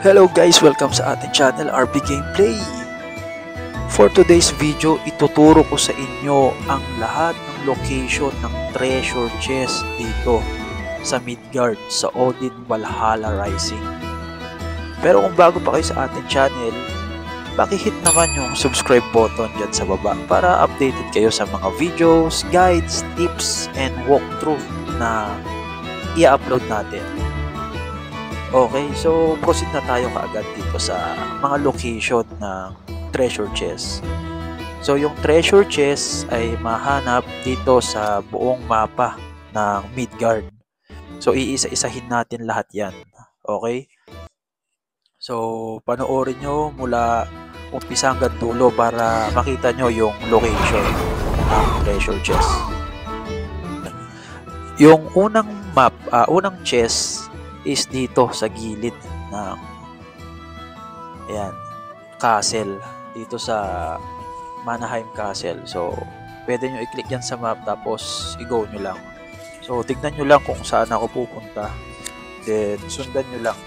Hello guys, welcome sa ating channel RB Gameplay. For today's video, ituturo ko sa inyo ang lahat ng location ng treasure chest dito sa Midgard sa Odin Valhalla Rising. Pero kung bago pa kayo sa ating channel, paki-hit naman yung subscribe button dyan sa baba para updated kayo sa mga videos, guides, tips, and walkthrough na i-upload natin. Okay, so proceed na tayo kaagad dito sa mga location ng treasure chest. So yung treasure chest ay mahanap dito sa buong mapa ng Midgard. So iisa-isahin natin lahat yan. Okay? So panoorin nyo mula umpisa hanggang dulo para makita nyo yung location ng treasure chest. Yung unang map, unang chest is dito sa gilid ng castle dito sa Manheim Castle. So pwede nyo i-click yan sa map tapos i-go nyo lang. So tignan nyo lang kung saan ako pupunta, then sundan nyo lang.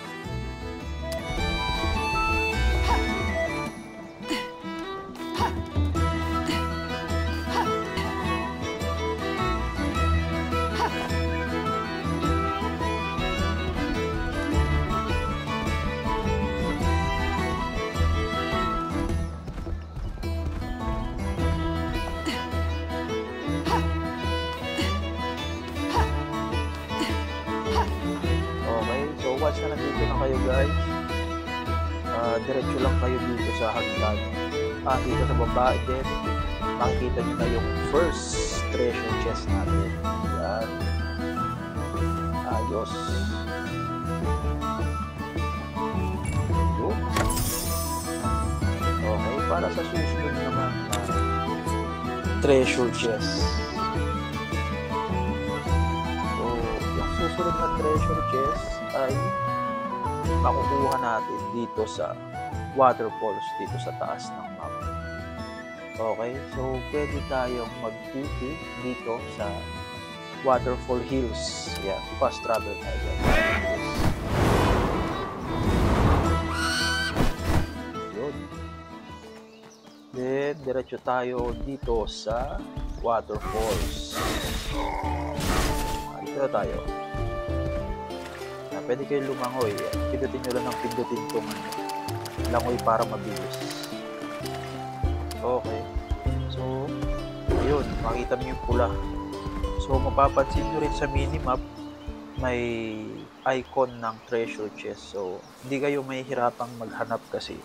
Once na nandito na kayo guys, diretso lang kayo dito sa hagdan. Dito sa baba, then makikita nyo na yung first treasure chest natin. Yan. Ayos. Yun. Okay, para sa susunod naman na treasure chest. So, yung susunod na treasure chest ay makukuha natin dito sa waterfalls dito sa taas ng map. Okay, so pwede tayong mag-TP dito sa Waterfall Hills. Yeah, fast travel tayo dyan. Yun. Then, diretso tayo dito sa waterfalls. Dito na tayo. Pwede kayo lumangoy. Pindutin nyo lang ng pindutin itong langoy para mabilis. Okay. So, ayun. Makita nyo yung pula. So, mapapansin nyo rin sa minimap, may icon ng treasure chest. So, hindi kayo mahihirapang maghanap kasi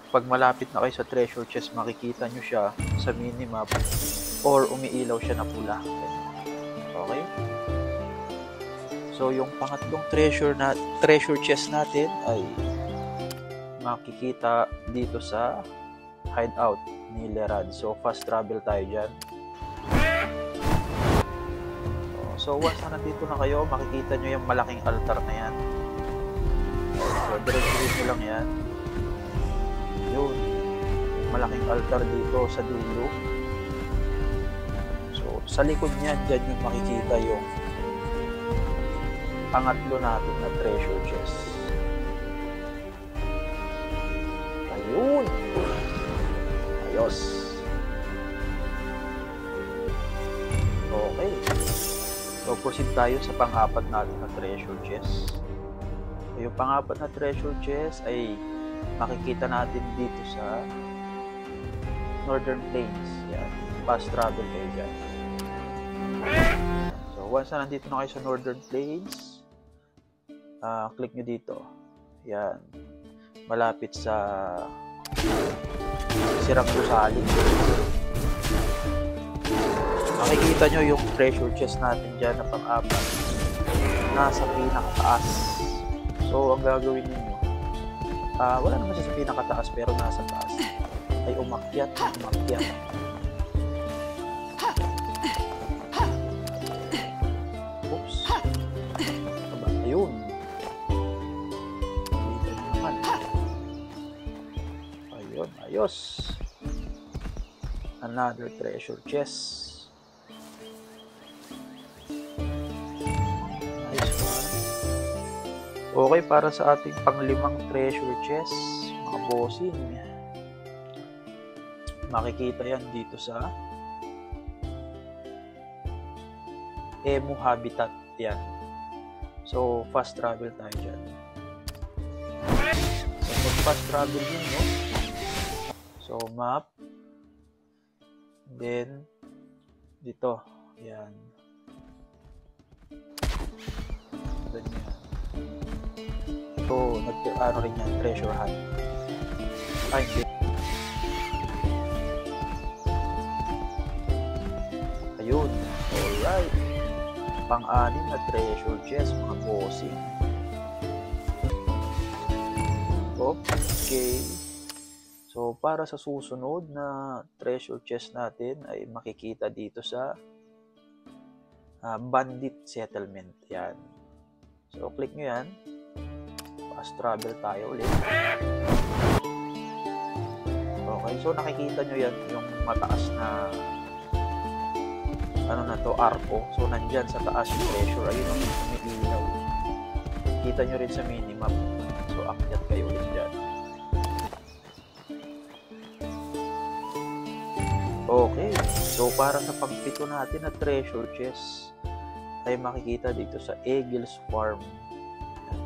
pag malapit na kayo sa treasure chest, makikita nyo siya sa minimap or umiilaw siya na pula. Okay? So, yung pangatlong treasure chest natin ay makikita dito sa hideout ni Lerad. So, fast travel tayo dyan. So, once na nandito na kayo, makikita nyo yung malaking altar na yan. So, diretso lang yan. Yun. Malaking altar dito sa dulo. So, sa likod niyan, dyan yung makikita yung pangatlo natin na treasure chest. Ayun! Ayos! Okay. So, proceed tayo sa pang-apat natin na treasure chest. So, yung pang-apat na treasure chest ay makikita natin dito sa Northern Plains. Yan. Fast travel kayo dyan. So, once na nandito na kayo sa Northern Plains, click nyo dito. Yan. Malapit sa Sirang Gusali. Makikita nyo yung treasure chest natin dyan na pang-apat. Nasa pinakataas. So, ang gagawin ninyo, wala naman siya sa pinakataas pero nasa taas. Ay umakyat. Oops. Ayun. Ayun, ayos. Another treasure chest. Nice one. Okay, para sa ating panglimang treasure chest, mga bossing. Makikita yan dito sa Emu Habitat. Yan. So, fast travel tayo dyan. So, pag fast travel yun, no? So, map. Then, dito. Yan. Ganyan. So, ano rin yan, treasure hunt. Ay, hindi. Ayun. Alright. Pang-anim na treasure chest, mga bossing. Okay. So, para sa susunod na treasure chest natin ay makikita dito sa Bandit Settlement. Yan. So, click nyo yan. Fast travel tayo ulit. Okay, so nakikita nyo yan, yung mataas na ano na to, arco. So, nandyan sa taas yung treasure. Ayun ang umiilaw. Kita nyo rin sa minimap. So, akyat kayo ulit dyan. Okay, so para sa pagpito natin na treasure chest ay makikita dito sa Eagle's Farm.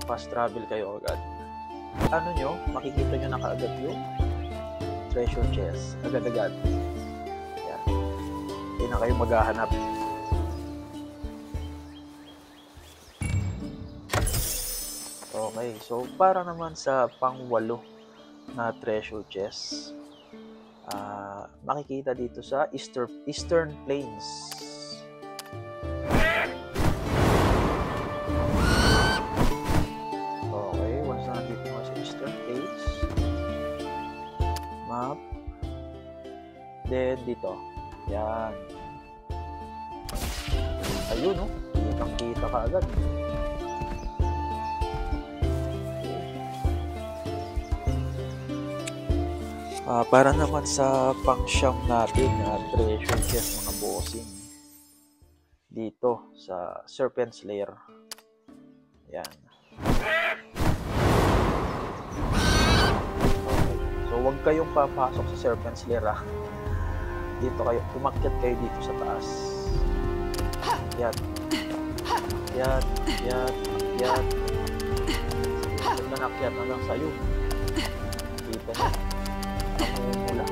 Fast travel kayo agad. Ano nyo, makikita nyo na kaagad yung treasure chest. Agad-agad. Yan. Hindi na kayo maghahanap. Okay, so para naman sa pang-8 na treasure chest, makikita dito sa Eastern Plains. Okay, once na nandito mo sa Eastern Plains, map, then dito, yan. Ayun, no? Kitang-kita ka agad. Para naman sa pang-siyam natin na treasure chest, mga bossing, dito sa Serpent's Lair. Yan. Okay. So, huwag kayong papasok sa Serpent's Lair, ha. Dito kayo, umakyat kayo dito sa taas. Yan. Yan. Yan. Yan. Huwag na nakyat hanggang sa'yo. Kita nyo. Mula.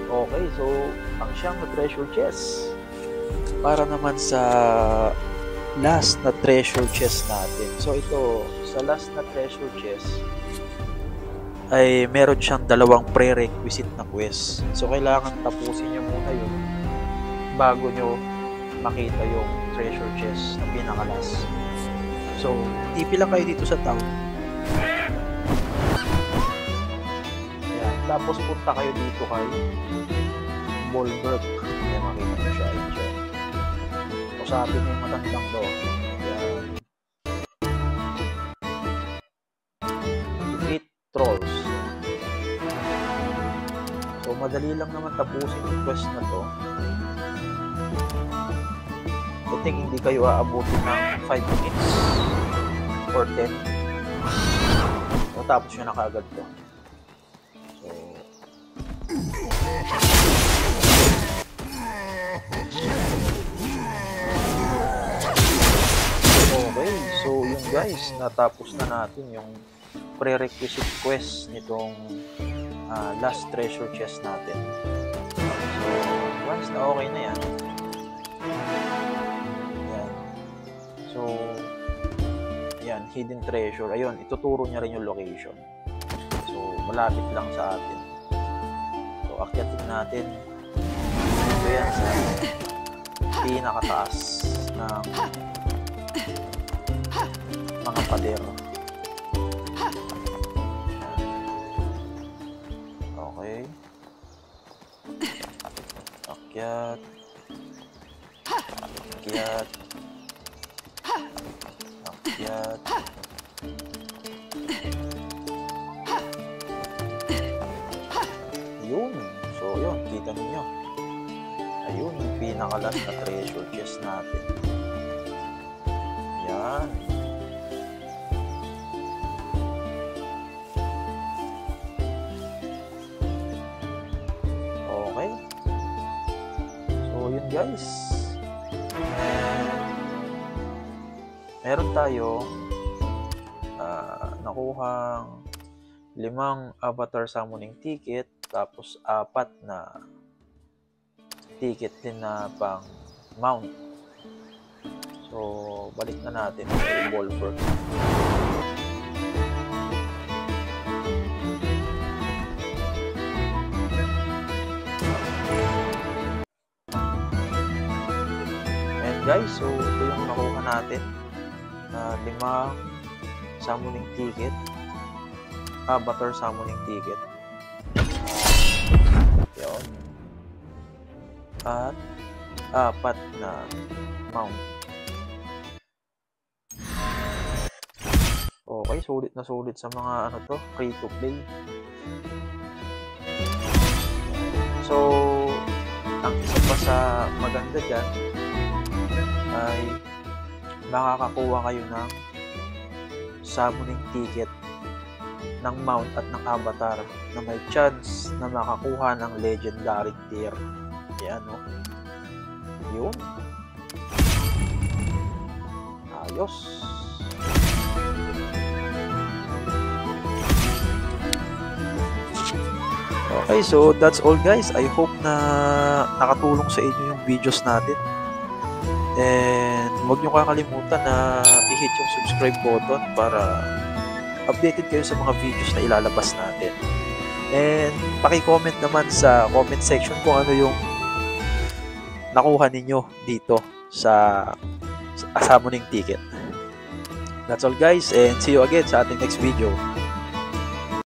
Okay, so ang siyang na treasure chest. Para naman sa last na treasure chest natin. So ito, sa last na treasure chest ay meron siyang 2 prerequisite na quest. So kailangan tapusin nyo muna yun bago nyo makita yung treasure chest na pinakalas. So, tipi lang kayo dito sa town. Ayan. Tapos punta kayo dito kay Bolberg. Ayan, makita nyo siya. Usapin nyo yung matandang doon. Ayan. Defeat Trolls. So, madali lang naman tapusin yung quest na to. I think hindi kayo aabutin ng 5 minutes or 10. So, tapos nyo na kaagad to. So, okay. So, yun guys. Natapos na natin yung prerequisite quest nitong last treasure chest natin. So, once na okay na yan, so, ayan, hidden treasure. Ayun, ituturo niya rin yung location. So, malapit lang sa atin. So, akyatin natin. So, yan, sa pinakataas ng mga pader. Okay. Akyat. Akyat. Akyat. Yun. So, yun. Kita ninyo. Ayun, yung pinakalas na treasure chest natin. Yan. Okay. So, yun guys. Meron tayong nakuhang 5 avatar summoning ticket, tapos 4 na ticket din na pang mount. So, balik na natin ang revolver. And guys, so ito yung nakuha natin na 5 summoning ticket, avatar summoning ticket. Yun. At 4 na mount. Okay, sulit na sulit sa mga ano to, free to play. So, ang isa pa sa maganda dyan ay makakakuha kayo ng summoning ticket ng mount at ng avatar na may chance na makakuha ng legendary tier. Yan, no? Yun. Ayos. Okay, so that's all guys. I hope na nakatulong sa inyo yung videos natin. And huwag nyo kakalimutan na i-hit yung subscribe button para updated kayo sa mga videos na ilalabas natin. And paki-comment naman sa comment section kung ano yung nakuha ninyo dito sa summoning ticket. That's all guys, and see you again sa ating next video.